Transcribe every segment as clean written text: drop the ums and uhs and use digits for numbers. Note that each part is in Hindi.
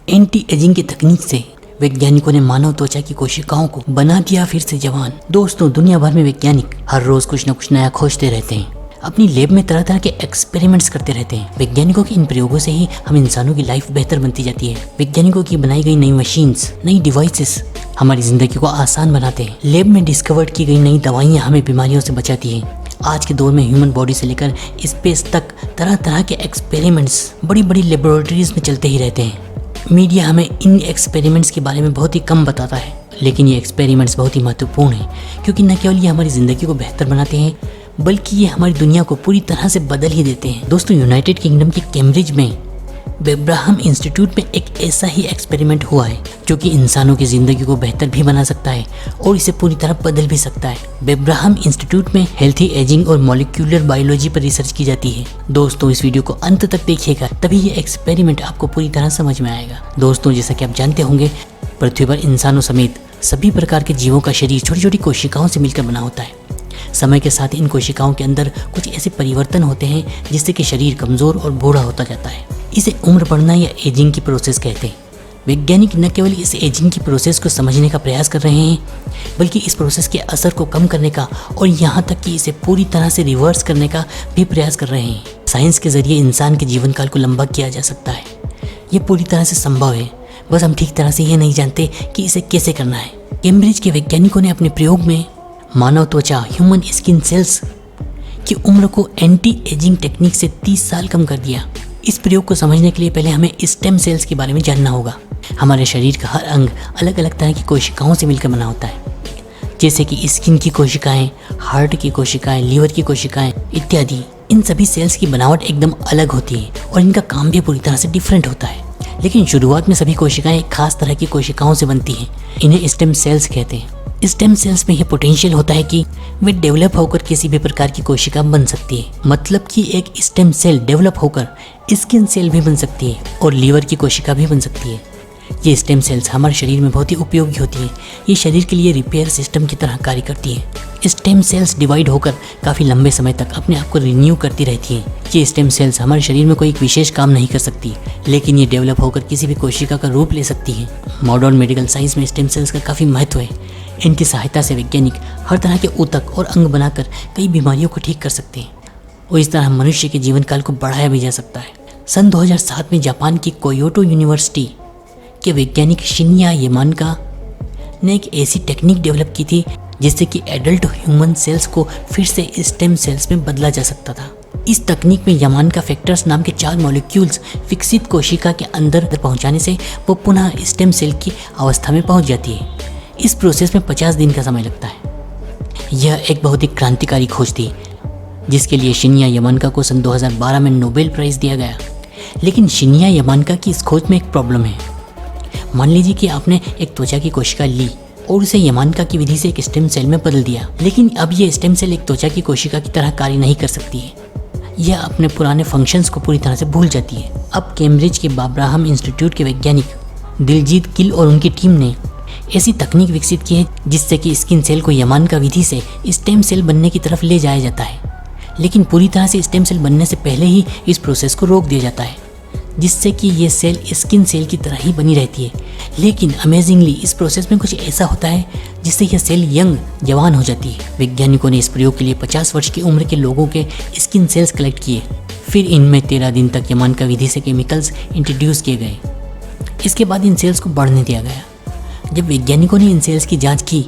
एंटी एजिंग की तकनीक से वैज्ञानिकों ने मानव त्वचा की कोशिकाओं को बना दिया फिर से जवान। दोस्तों, दुनिया भर में वैज्ञानिक हर रोज कुछ न कुछ नया खोजते रहते हैं, अपनी लैब में तरह तरह के एक्सपेरिमेंट्स करते रहते हैं। वैज्ञानिकों के इन प्रयोगों से ही हम इंसानों की लाइफ बेहतर बनती जाती है। वैज्ञानिकों की बनाई गई नई मशीन्स, नई डिवाइसेस हमारी जिंदगी को आसान बनाते हैं। लैब में डिस्कवर्ड की गई नई दवाइयाँ हमें बीमारियों से बचाती हैं। आज के दौर में ह्यूमन बॉडी से लेकर स्पेस तक तरह तरह के एक्सपेरिमेंट्स बड़ी बड़ी लेबोरेटरीज में चलते ही रहते हैं। मीडिया हमें इन एक्सपेरिमेंट्स के बारे में बहुत ही कम बताता है, लेकिन ये एक्सपेरिमेंट्स बहुत ही महत्वपूर्ण हैं, क्योंकि न केवल ये हमारी ज़िंदगी को बेहतर बनाते हैं, बल्कि ये हमारी दुनिया को पूरी तरह से बदल ही देते हैं। दोस्तों, यूनाइटेड किंगडम के कैम्ब्रिज में बेब्राहम इंस्टीट्यूट में एक ऐसा ही एक्सपेरिमेंट हुआ है जो कि इंसानों की ज़िंदगी को बेहतर भी बना सकता है और इसे पूरी तरह बदल भी सकता है। बेब्राहम इंस्टीट्यूट में हेल्थी एजिंग और मॉलिक्यूलर बायोलॉजी पर रिसर्च की जाती है। दोस्तों, इस वीडियो को अंत तक देखिएगा, तभी ये एक्सपेरिमेंट आपको पूरी तरह समझ में आएगा। दोस्तों, जैसा कि आप जानते होंगे, पृथ्वी पर इंसानों समेत सभी प्रकार के जीवों का शरीर छोटी छोटी कोशिकाओं से मिलकर बना होता है। समय के साथ इन कोशिकाओं के अंदर कुछ ऐसे परिवर्तन होते हैं जिससे कि शरीर कमज़ोर और बूढ़ा होता जाता है। इसे उम्र बढ़ना या एजिंग की प्रोसेस कहते हैं। वैज्ञानिक न केवल इस एजिंग की प्रोसेस को समझने का प्रयास कर रहे हैं, बल्कि इस प्रोसेस के असर को कम करने का और यहाँ तक कि इसे पूरी तरह से रिवर्स करने का भी प्रयास कर रहे हैं। साइंस के जरिए इंसान के जीवन काल को लंबा किया जा सकता है। ये पूरी तरह से संभव है, बस हम ठीक तरह से ये नहीं जानते कि इसे कैसे करना है। कैम्ब्रिज के वैज्ञानिकों ने अपने प्रयोग में मानव त्वचा ह्यूमन स्किन सेल्स की उम्र को एंटी एजिंग टेक्निक से 30 साल कम कर दिया। इस प्रयोग को समझने के लिए पहले हमें स्टेम सेल्स के बारे में जानना होगा। हमारे शरीर का हर अंग अलग अलग तरह की कोशिकाओं से मिलकर बना होता है, जैसे कि स्किन की कोशिकाएं, हार्ट की कोशिकाएं, लीवर की कोशिकाएं इत्यादि। इन सभी सेल्स की बनावट एकदम अलग होती है और इनका काम भी पूरी तरह से डिफरेंट होता है। लेकिन शुरुआत में सभी कोशिकाएं एक खास तरह की कोशिकाओं से बनती हैं। इन्हें स्टेम सेल्स कहते हैं। स्टेम सेल्स में यह पोटेंशियल होता है कि वे डेवलप होकर किसी भी प्रकार की कोशिका बन सकती है। मतलब कि एक स्टेम सेल डेवलप होकर स्किन सेल भी बन सकती है और लीवर की कोशिका भी बन सकती है। ये स्टेम सेल्स हमारे शरीर में बहुत ही उपयोगी होती है। ये शरीर के लिए रिपेयर सिस्टम की तरह कार्य करती है। स्टेम सेल्स डिवाइड होकर काफ़ी लंबे समय तक अपने आप को रिन्यू करती रहती हैं। ये स्टेम सेल्स हमारे शरीर में कोई एक विशेष काम नहीं कर सकती, लेकिन ये डेवलप होकर किसी भी कोशिका का रूप ले सकती है। मॉडर्न मेडिकल साइंस में स्टेम सेल्स का काफ़ी महत्व है। इनकी सहायता से वैज्ञानिक हर तरह के ऊतक और अंग बनाकर कई बीमारियों को ठीक कर सकते हैं और इस तरह मनुष्य के जीवन काल को बढ़ाया भी जा सकता है। सन 2007 में जापान की कोयोटो यूनिवर्सिटी के वैज्ञानिक शिन्या यामानाका ने एक ऐसी टेक्निक डेवलप की थी जिससे कि एडल्ट ह्यूमन सेल्स को फिर से स्टेम सेल्स में बदला जा सकता था। इस तकनीक में यामानाका फैक्टर्स नाम के 4 मॉलिक्यूल्स विकसित कोशिका के अंदर पहुंचाने से वो पुनः स्टेम सेल की अवस्था में पहुंच जाती है। इस प्रोसेस में 50 दिन का समय लगता है। यह एक बहुत ही क्रांतिकारी खोज थी जिसके लिए शिन्या यामानाका को सन 2012 में नोबेल प्राइज़ दिया गया। लेकिन शिन्या यामानाका की इस खोज में एक प्रॉब्लम है। मान लीजिए कि आपने एक त्वचा की कोशिका ली और उसे यामानाका की विधि से एक स्टेम सेल में बदल दिया, लेकिन अब ये स्टेम सेल एक त्वचा की कोशिका की तरह कार्य नहीं कर सकती है। यह अपने पुराने फंक्शंस को पूरी तरह से भूल जाती है। अब कैम्ब्रिज के बेब्राहम इंस्टीट्यूट के वैज्ञानिक दिलजीत गिल और उनकी टीम ने ऐसी तकनीक विकसित की है जिससे कि स्किन सेल को यामानाका विधि से स्टेम सेल बनने की तरफ ले जाया जाता है, लेकिन पूरी तरह से स्टेम सेल बनने से पहले ही इस प्रोसेस को रोक दिया जाता है, जिससे कि ये सेल स्किन सेल की तरह ही बनी रहती है। लेकिन अमेजिंगली इस प्रोसेस में कुछ ऐसा होता है जिससे यह सेल यंग जवान हो जाती है। वैज्ञानिकों ने इस प्रयोग के लिए 50 वर्ष की उम्र के लोगों के स्किन सेल्स कलेक्ट किए, फिर इनमें 13 दिन तक यामानाका विधि से केमिकल्स इंट्रोड्यूस किए गए। इसके बाद इन सेल्स को बढ़ने दिया गया। जब वैज्ञानिकों ने इन सेल्स की जांच की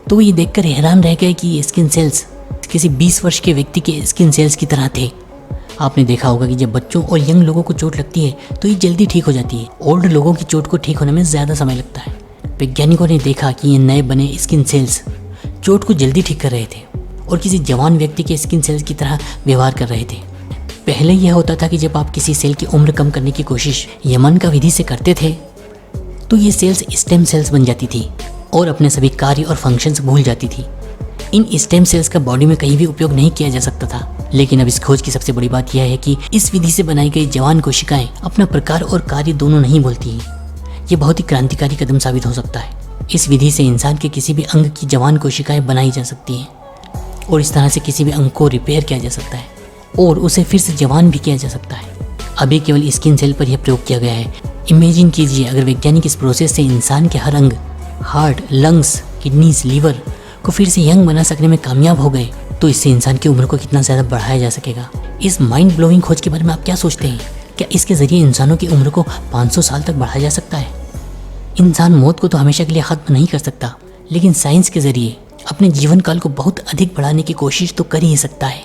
तो वो ये देखकर हैरान रह गए कि ये स्किन सेल्स किसी 20 वर्ष के व्यक्ति के स्किन सेल्स की तरह थे। आपने देखा होगा कि जब बच्चों और यंग लोगों को चोट लगती है तो ये जल्दी ठीक हो जाती है। ओल्ड लोगों की चोट को ठीक होने में ज़्यादा समय लगता है। वैज्ञानिकों ने देखा कि ये नए बने स्किन सेल्स चोट को जल्दी ठीक कर रहे थे और किसी जवान व्यक्ति के स्किन सेल्स की तरह व्यवहार कर रहे थे। पहले यह होता था कि जब आप किसी सेल की उम्र कम करने की कोशिश यामानाका विधि से करते थे तो ये सेल्स स्टेम सेल्स बन जाती थी और अपने सभी कार्य और फंक्शंस भूल जाती थी। इन स्टेम सेल्स का बॉडी में कहीं भी उपयोग नहीं किया जा सकता था। लेकिन अब इस खोज की सबसे बड़ी बात यह है कि इस विधि से बनाई गई जवान कोशिकाएं अपना प्रकार और कार्य दोनों नहीं भूलती हैं। ये बहुत ही क्रांतिकारी कदम साबित हो सकता है। इस विधि से इंसान के किसी भी अंग की जवान कोशिकाएं बनाई जा सकती हैं और इस तरह से किसी भी अंग को रिपेयर किया जा सकता है और उसे फिर से जवान भी किया जा सकता है। अभी केवल स्किन सेल पर यह प्रयोग किया गया है, इमेजिन कीजिए अगर वैज्ञानिक इस प्रोसेस से इंसान के हर अंग, हार्ट, लंग्स, किडनीज, लीवर को फिर से यंग बना सकने में कामयाब हो गए तो इससे इंसान की उम्र को कितना ज़्यादा बढ़ाया जा सकेगा। इस माइंड ब्लोइंग खोज के बारे में आप क्या सोचते हैं? क्या इसके ज़रिए इंसानों की उम्र को 500 साल तक बढ़ाया जा सकता है? इंसान मौत को तो हमेशा के लिए ख़त्म नहीं कर सकता, लेकिन साइंस के ज़रिए अपने जीवन काल को बहुत अधिक बढ़ाने की कोशिश तो कर ही सकता है।